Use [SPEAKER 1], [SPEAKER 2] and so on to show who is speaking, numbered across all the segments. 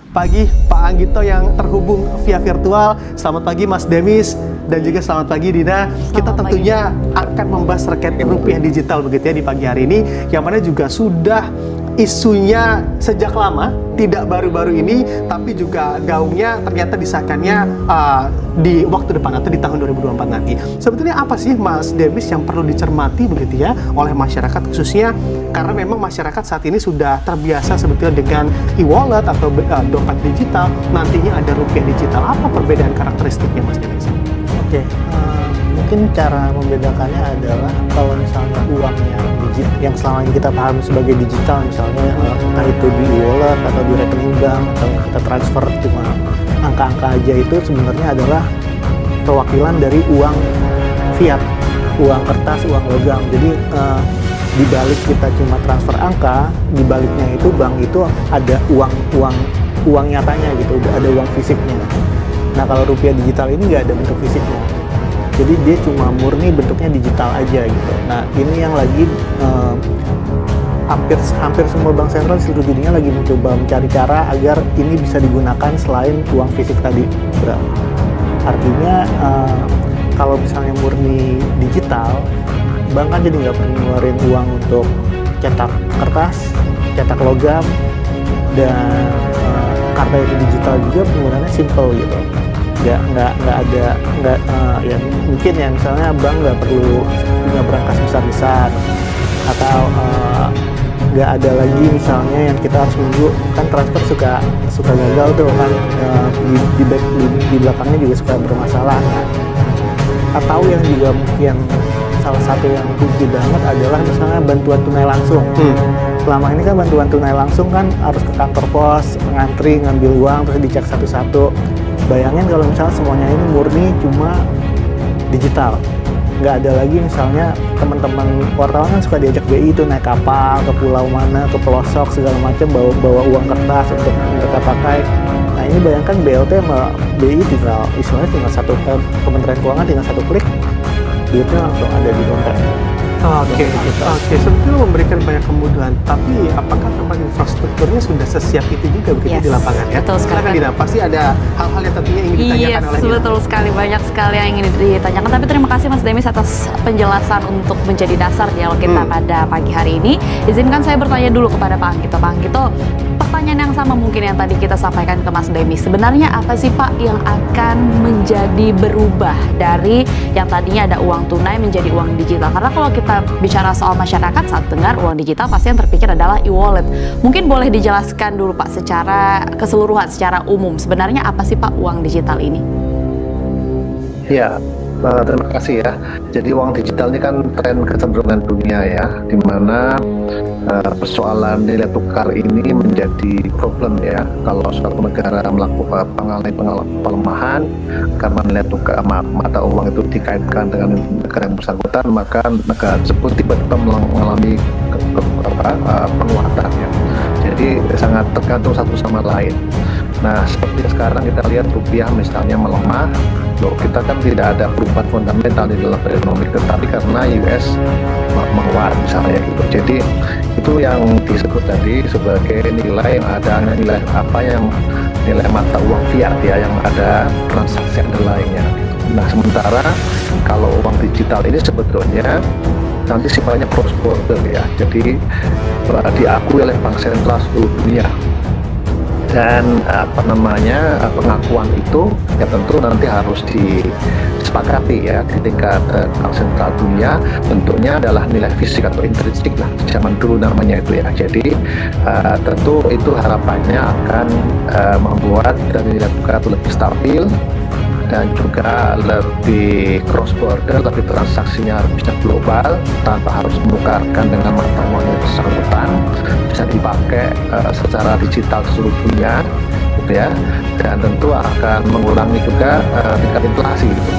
[SPEAKER 1] Pagi Pak Anggito yang terhubung via virtual. Selamat pagi Mas Demis dan juga selamat pagi Dina. Kita tentunya akan membahas terkait rupiah digital begitu ya di pagi hari ini, yang mana juga sudah isunya sejak lama, tidak baru-baru ini, tapi juga gaungnya ternyata disahkannya di waktu depan atau di tahun 2024 nanti. Sebetulnya apa sih Mas Demis yang perlu dicermati begitu ya oleh masyarakat, khususnya karena memang masyarakat saat ini sudah terbiasa sebetulnya dengan e-wallet atau dompet digital, nantinya ada rupiah digital. Apa perbedaan karakteristiknya Mas Demis?
[SPEAKER 2] Oke, mungkin cara membedakannya adalah kalau misalnya uang yang selama ini kita paham sebagai digital, misalnya entah itu di e-wallet atau di rekening bank atau kita transfer cuma angka-angka aja, itu sebenarnya adalah perwakilan dari uang fiat, uang kertas, uang logam. Jadi di balik kita cuma transfer angka, di baliknya itu bank itu ada uang nyatanya gitu, ada uang fisiknya. Nah kalau rupiah digital ini nggak ada bentuk fisiknya, jadi dia cuma murni bentuknya digital aja gitu. Nah ini yang lagi hampir semua bank sentral di seluruh dunia lagi mencoba mencari cara agar ini bisa digunakan selain uang fisik tadi. Artinya kalau misalnya murni digital, bank kan jadi nggak perlu ngeluarin uang untuk cetak kertas, cetak logam, dan karena itu digital juga penggunaannya simple gitu. Nggak ada ya mungkin ya misalnya bank nggak perlu punya berangkas besar atau nggak ada lagi misalnya yang kita harus nunggu, kan transfer suka gagal tuh kan, di belakangnya juga suka bermasalah. Atau yang juga mungkin salah satu yang kunci banget adalah misalnya bantuan tunai langsung. Selama ini kan bantuan tunai langsung kan harus ke kantor pos, ngantri, ngambil uang, terus dicek satu-satu. Bayangin kalau misalnya semuanya ini murni cuma digital. Nggak ada lagi misalnya teman-teman wartawan kan suka diajak BI itu naik kapal ke pulau mana, ke pelosok segala macam, bawa uang kertas untuk mereka pakai. Nah ini bayangkan BLT sama BI tinggal satu, Kementerian Keuangan tinggal satu klik, duitnya langsung ada di dompet.
[SPEAKER 1] Oke. Sebetulnya memberikan banyak kemudahan, tapi apakah memang infrastrukturnya sudah sesiap itu juga begitu di lapangan ya?
[SPEAKER 3] Betul sekali.
[SPEAKER 1] Karena Dina, pasti ada hal-hal yang tentunya ingin ditanyakan oleh Dina.
[SPEAKER 3] Betul sekali, banyak sekali yang ingin ditanyakan. Tapi terima kasih Mas Demis atas penjelasan untuk menjadi dasar dialog kita pada pagi hari ini. Izinkan saya bertanya dulu kepada Pak Anggito. Pak Anggito, pertanyaan yang sama mungkin yang tadi kita sampaikan ke Mas Demis. Sebenarnya apa sih Pak yang akan menjadi berubah dari yang tadinya ada uang tunai menjadi uang digital? Karena kalau kita bicara soal masyarakat saat dengar uang digital pasti yang terpikir adalah e-wallet. Mungkin boleh dijelaskan dulu Pak secara keseluruhan, secara umum, sebenarnya apa sih Pak uang digital ini?
[SPEAKER 4] Ya, terima kasih ya. Jadi uang digital ini kan tren kecenderungan dunia ya, di mana persoalan nilai tukar ini menjadi problem ya. Kalau suatu negara melakukan mengalami pelemahan karena nilai tukar mata uang itu dikaitkan dengan negara yang bersangkutan, maka negara tersebut tiba-tiba mengalami penguatan ya. Jadi sangat tergantung satu sama lain. Nah seperti sekarang kita lihat rupiah misalnya melemah, loh kita kan tidak ada perubahan fundamental di dalam ekonomi, tetapi karena US menguat misalnya gitu. Jadi itu yang disebut tadi sebagai nilai yang ada, nilai mata uang fiat ya, yang ada transaksi underlying-nya. Nah sementara kalau uang digital ini sebetulnya nanti sifatnya cross border ya, jadi diakui oleh bank sentral seluruh dunia. Dan pengakuan itu ya tentu nanti harus disepakati ya di tingkat bank sentral dunia. Bentuknya adalah nilai fisik atau intrinsik lah, zaman dulu namanya itu ya. Jadi tentu itu harapannya akan membuat nilai tukar itu lebih stabil dan juga lebih cross border, lebih transaksinya bisa global tanpa harus menukarkan dengan mata uang yang bersangkutan, bisa dipakai secara digital di seluruh dunia gitu ya, dan tentu akan mengurangi juga tingkat inflasi gitu.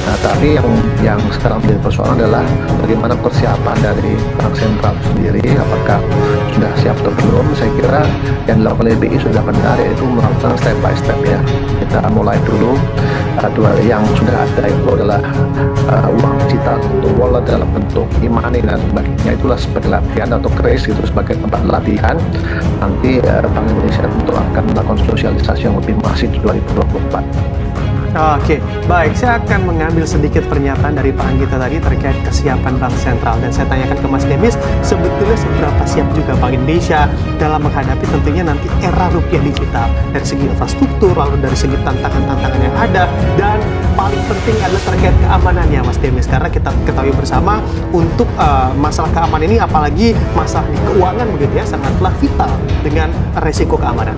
[SPEAKER 4] Nah, tapi yang sekarang menjadi persoalan adalah bagaimana persiapan dari bank sentral sendiri, apakah sudah siap atau belum. Saya kira yang dilakukan oleh BI sudah benar, yaitu melakukan step by step ya. Kita mulai dulu dua yang sudah ada itu adalah uang digital untuk wallet dalam bentuk e-money dan sebagainya. Itulah sebagai latihan atau kris itu sebagai tempat latihan. Nanti Bank Indonesia tentu akan melakukan sosialisasi yang lebih masif di 2024.
[SPEAKER 1] Oke, baik. Saya akan mengambil sedikit pernyataan dari Pak Anggito tadi terkait kesiapan Bank Sentral. Dan saya tanyakan ke Mas Demis, sebetulnya seberapa siap juga Bank Indonesia dalam menghadapi tentunya nanti era rupiah digital. Dari segi infrastruktur, lalu dari segi tantangan-tantangan yang ada. Dan paling penting adalah terkait keamanannya, Mas Demis. Karena kita ketahui bersama, untuk masalah keamanan ini, apalagi masalah di keuangan begitu ya, sangatlah vital dengan resiko keamanan.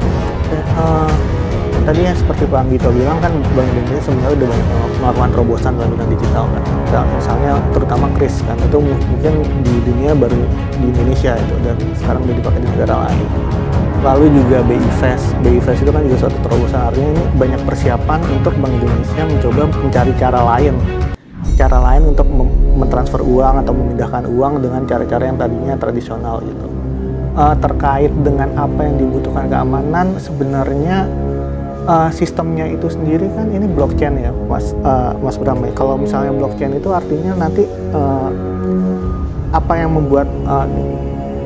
[SPEAKER 2] Tadi ya seperti Pak Anggito bilang kan, Bank Indonesia sebenarnya udah banyak melakukan terobosan dalam bidang digital kan. Nah, misalnya terutama kris kan, itu mungkin di dunia baru di Indonesia itu, dan sekarang udah dipakai di negara lain. Lalu juga BI Fast itu kan juga suatu terobosan, artinya ini banyak persiapan untuk Bank Indonesia mencoba mencari cara lain untuk mentransfer uang atau memindahkan uang dengan cara-cara yang tadinya tradisional gitu. Terkait dengan apa yang dibutuhkan keamanan, sebenarnya sistemnya itu sendiri kan ini blockchain ya, Mas Bram. Kalau misalnya blockchain itu artinya nanti apa yang membuat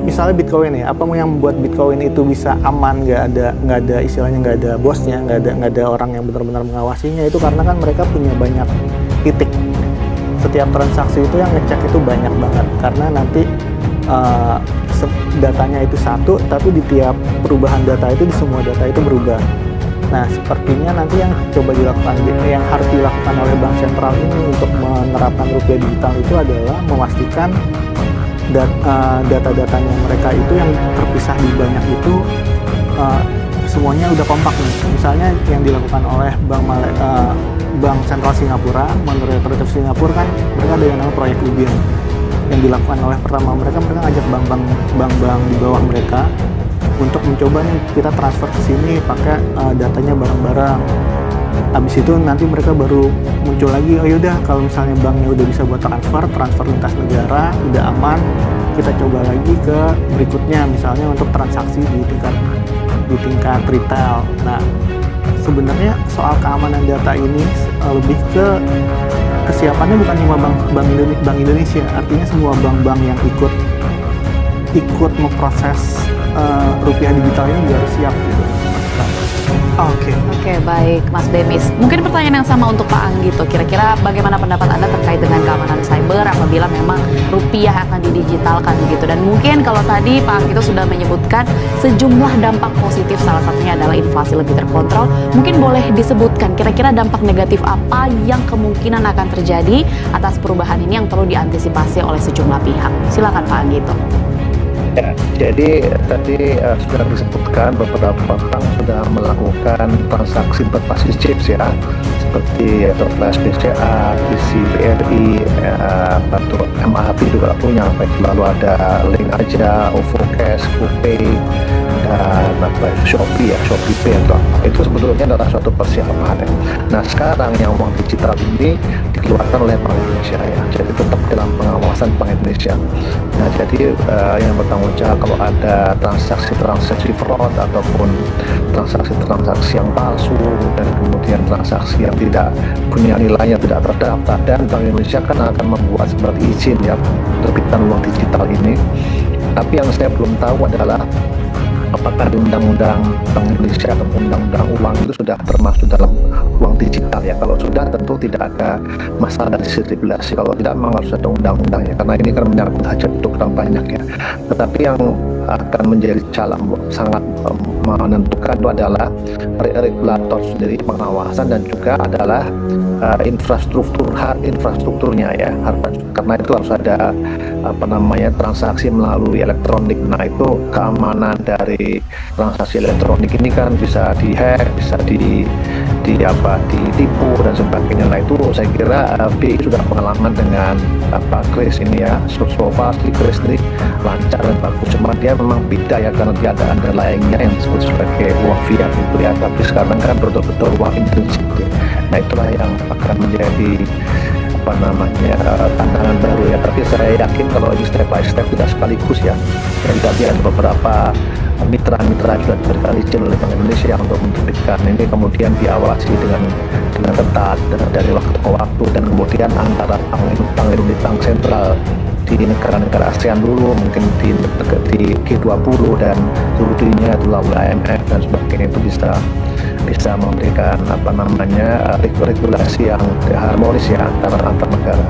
[SPEAKER 2] misalnya Bitcoin ya, apa yang membuat Bitcoin itu bisa aman, nggak ada istilahnya, nggak ada bosnya, nggak ada orang yang benar-benar mengawasinya, itu karena kan mereka punya banyak titik. Setiap transaksi itu yang ngecek itu banyak banget, karena nanti datanya itu satu, tapi di tiap perubahan data itu, di semua data itu berubah. Nah, sepertinya nanti yang harus dilakukan oleh Bank Sentral ini untuk menerapkan rupiah digital itu adalah memastikan data-datanya mereka itu yang terpisah di banyak itu semuanya udah kompak nih. Misalnya yang dilakukan oleh Bank Sentral Singapura, menurut otoritas Singapura kan mereka ada yang namanya proyek Ubin. Yang dilakukan oleh pertama mereka ngajak bank-bank di bawah mereka untuk mencoba nih, kita transfer ke sini pakai datanya bareng-bareng. Habis itu nanti mereka baru muncul lagi, oh yaudah kalau misalnya banknya udah bisa buat transfer lintas negara, udah aman, kita coba lagi ke berikutnya, misalnya untuk transaksi di tingkat retail. Nah, sebenarnya soal keamanan data ini lebih ke kesiapannya bukan cuma Bank Indonesia, artinya semua bank-bank yang ikut memproses rupiah digital ini juga harus siap gitu.
[SPEAKER 3] Oke, baik Mas Demis. Mungkin pertanyaan yang sama untuk Pak Anggito. Kira-kira bagaimana pendapat Anda terkait dengan keamanan cyber apabila memang rupiah akan didigitalkan gitu? Dan mungkin kalau tadi Pak Anggito sudah menyebutkan sejumlah dampak positif, salah satunya adalah inflasi lebih terkontrol. Mungkin boleh disebutkan kira-kira dampak negatif apa yang kemungkinan akan terjadi atas perubahan ini yang perlu diantisipasi oleh sejumlah pihak. Silakan Pak Anggito.
[SPEAKER 4] Ya, jadi tadi sudah disebutkan beberapa bank sudah melakukan transaksi berbasis chips ya, seperti Flash BCA, PC BRI, MAP juga punya, lalu ada Link Aja, OVO Cash, GoPay, dan Shopee Pay itu sebetulnya adalah suatu persiapan ya. Nah, sekarang yang uang digital ini dikeluarkan oleh Bank Indonesia ya, jadi tetap dalam pengawasan Bank Indonesia. Nah, jadi yang bertanggung jawab kalau ada transaksi fraud ataupun transaksi yang palsu, dan kemudian transaksi yang tidak punya nilai, yang tidak terdaftar, dan Bank Indonesia kan akan membuat seperti izin ya terbitan uang digital ini. Tapi yang saya belum tahu adalah apakah di Undang-Undang Bank Indonesia atau Undang-Undang Uang itu sudah termasuk dalam uang digital ya. Kalau sudah tentu tidak ada masalah dari sisi regulasi. Kalau tidak memang harus ada undang-undangnya, karena ini kan menyangkut hajat untuk orang banyak ya. Tetapi yang akan menjadi sangat menentukan itu adalah regulator sendiri, pengawasan, dan juga adalah infrastrukturnya ya, karena itu harus ada transaksi melalui elektronik. Nah, itu keamanan dari transaksi elektronik ini kan bisa dihack, bisa ditipu dan sebagainya. Nah, itu saya kira BI sudah pengalaman dengan kris ini ya. So far kris ini lancar dan bagus, cuma dia memang beda ya, karena dia ada underlyingnya yang disebut sebagai uang fiat itu ya, tapi sekarang kan betul-betul uang intrinsic. Nah, itulah yang akan menjadi tantangan baru ya. Tapi saya yakin kalau ini step by step tidak sekaligus ya. Dan tadi ada beberapa mitra-mitra juga diberikan izin oleh Bank Indonesia untuk menerbitkan ini, kemudian diawasi dengan ketat dari waktu ke waktu, dan kemudian antara bank sentral di negara-negara ASEAN dulu, mungkin di G20 dan seluruh dunia itu lalu IMF dan sebagainya, itu bisa memberikan regulasi yang harmonis ya antara negara.